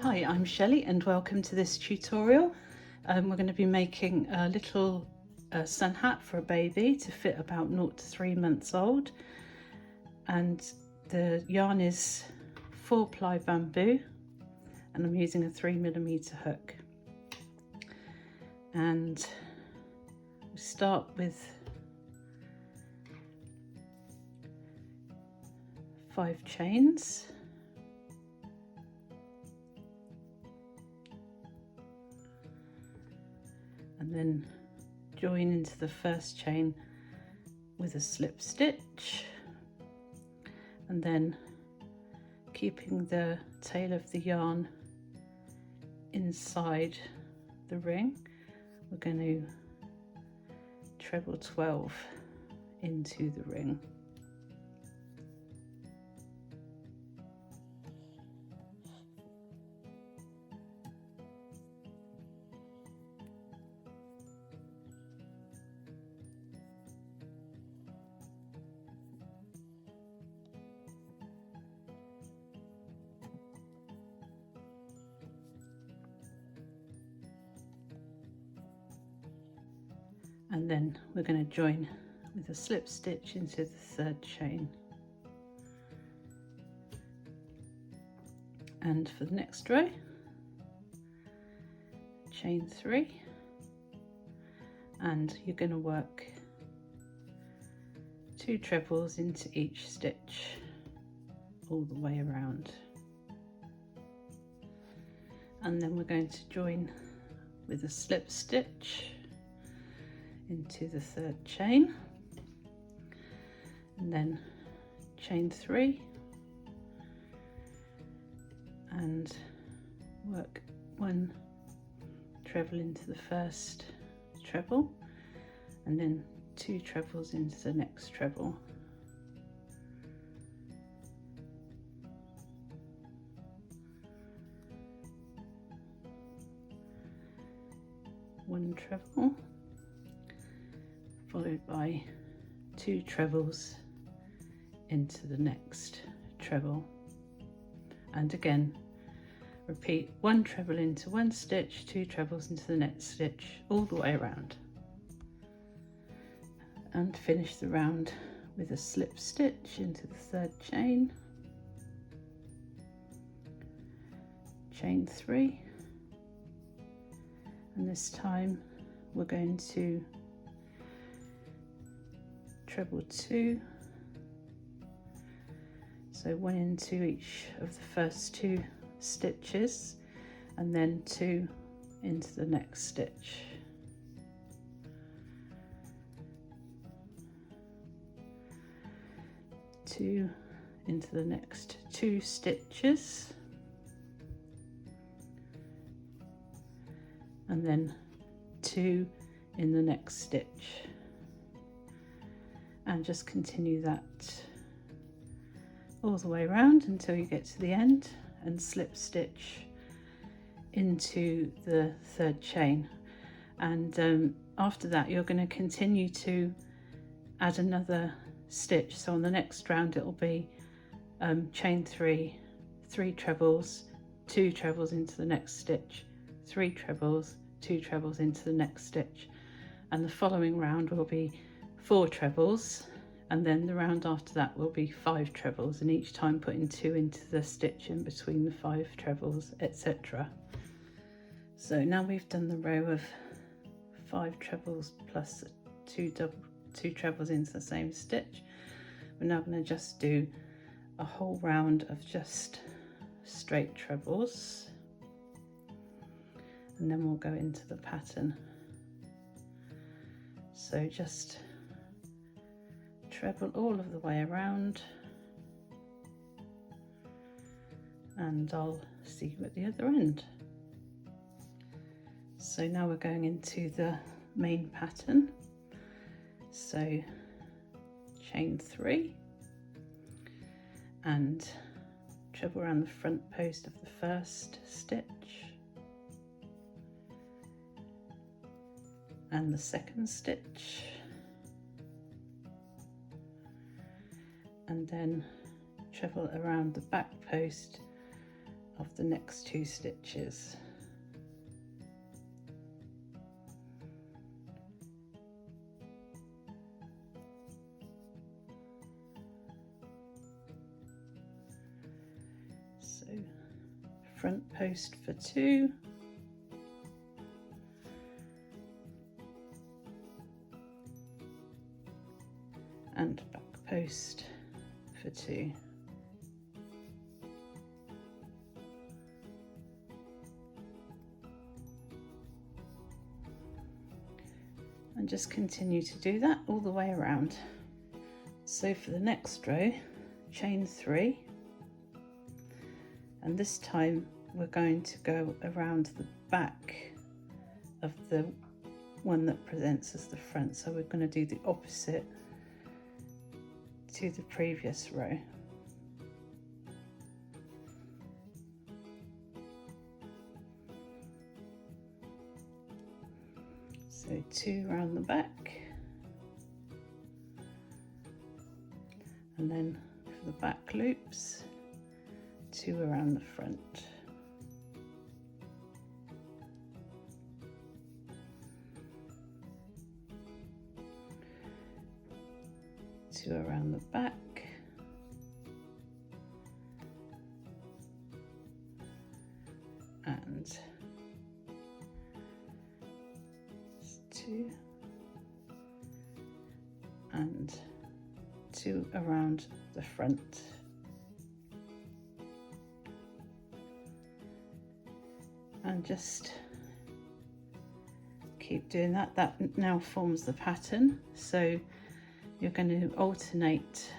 Hi, I'm Shelley and welcome to this tutorial. We're going to be making a little sun hat for a baby to fit about 0 to 3 months old, and the yarn is 4-ply bamboo and I'm using a 3mm hook. And we start with 5 chains. And then join into the first chain with a slip stitch, and then keeping the tail of the yarn inside the ring, we're going to treble 12 into the ring. And then we're going to join with a slip stitch into the 3rd chain. And for the next row, chain 3, and you're going to work 2 trebles into each stitch all the way around. And then we're going to join with a slip stitch into the 3rd chain, and then chain 3 and work 1 treble into the 1st treble, and then 2 trebles into the next treble. One treble followed by 2 trebles into the next treble, and again repeat 1 treble into 1 stitch, 2 trebles into the next stitch all the way around, and finish the round with a slip stitch into the 3rd chain, chain 3, and this time we're going to treble 2, so 1 into each of the first 2 stitches, and then 2 into the next stitch. Two into the next 2 stitches, and then 2 in the next stitch, and just continue that all the way around until you get to the end and slip stitch into the 3rd chain. And after that you're going to continue to add another stitch, so on the next round it will be chain 3, 3 trebles, 2 trebles into the next stitch, 3 trebles, 2 trebles into the next stitch, and the following round will be 4 trebles, and then the round after that will be 5 trebles, and each time putting 2 into the stitch in between the 5 trebles, etc. So now we've done the row of 5 trebles plus 2 trebles into the same stitch. We're now going to just do a whole round of just straight trebles, and then we'll go into the pattern. So just treble all of the way around, and I'll see you at the other end. So now we're going into the main pattern. So chain 3 and treble around the front post of the first stitch and the second stitch, and then treble around the back post of the next 2 stitches. So front post for 2, and back post for 2. And just continue to do that all the way around. So for the next row, chain 3, and this time we're going to go around the back of the one that presents as the front, so we're going to do the opposite to the previous row. So 2 around the back, and then for the back loops, 2 around the front. Two around the back, and 2 and 2 around the front. And just keep doing that. That now forms the pattern. So you're going to alternate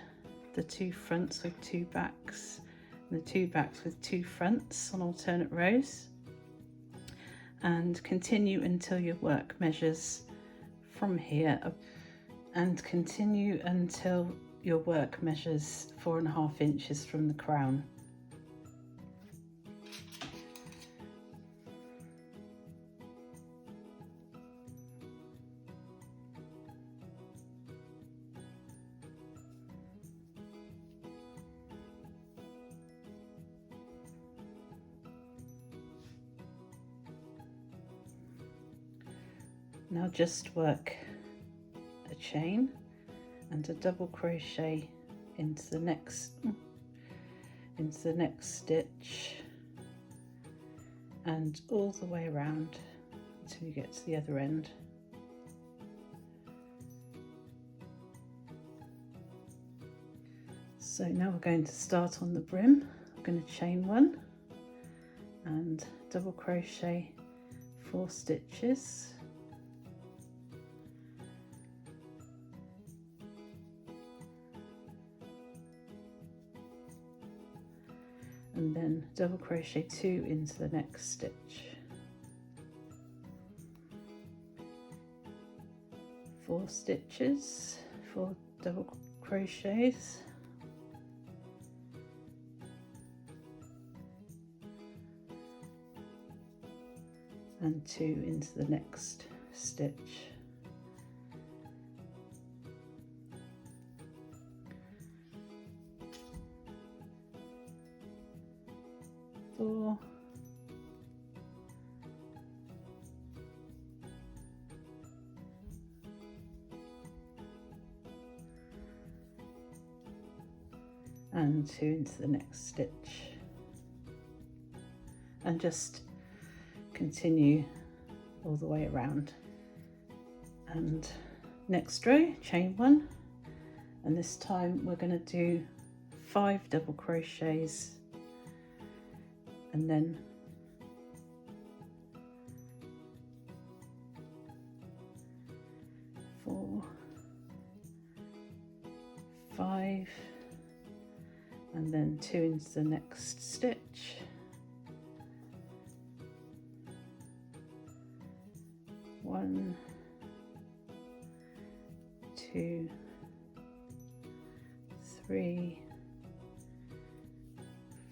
the 2 fronts with 2 backs, and the 2 backs with 2 fronts on alternate rows, and continue until your work measures from here up, and continue until your work measures 4.5 inches from the crown. Now just work a chain and a double crochet into the next stitch and all the way around until you get to the other end. So now we're going to start on the brim. I'm going to chain 1 and double crochet 4 stitches. And then double crochet 2 into the next stitch. 4 stitches, 4 double crochets, and 2 into the next stitch. Four, and 2 into the next stitch, and just continue all the way around. And next row, chain 1, and this time we're going to do 5 double crochets, and then 4, 5, and then 2 into the next stitch, one, 2, 3,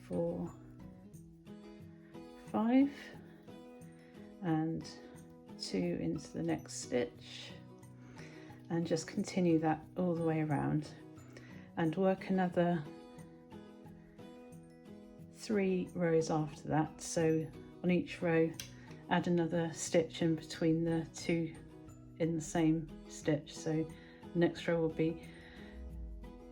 4, 5, and 2 into the next stitch, and just continue that all the way around and work another 3 rows after that. So on each row add another stitch in between the 2 in the same stitch. So the next row will be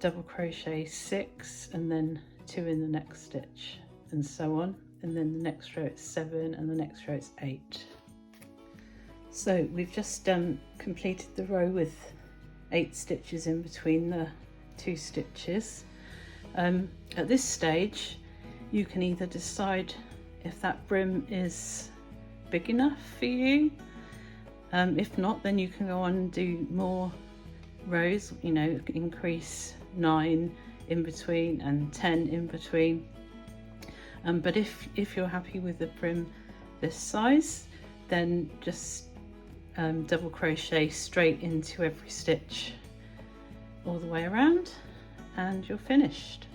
double crochet 6 and then 2 in the next stitch, and so on. And then the next row it's 7 and the next row it's 8. So we've just completed the row with 8 stitches in between the 2 stitches. At this stage you can either decide if that brim is big enough for you. If not, then you can go on and do more rows, you know, increase 9 in between and 10 in between. But if you're happy with the brim this size, then just double crochet straight into every stitch all the way around and you're finished.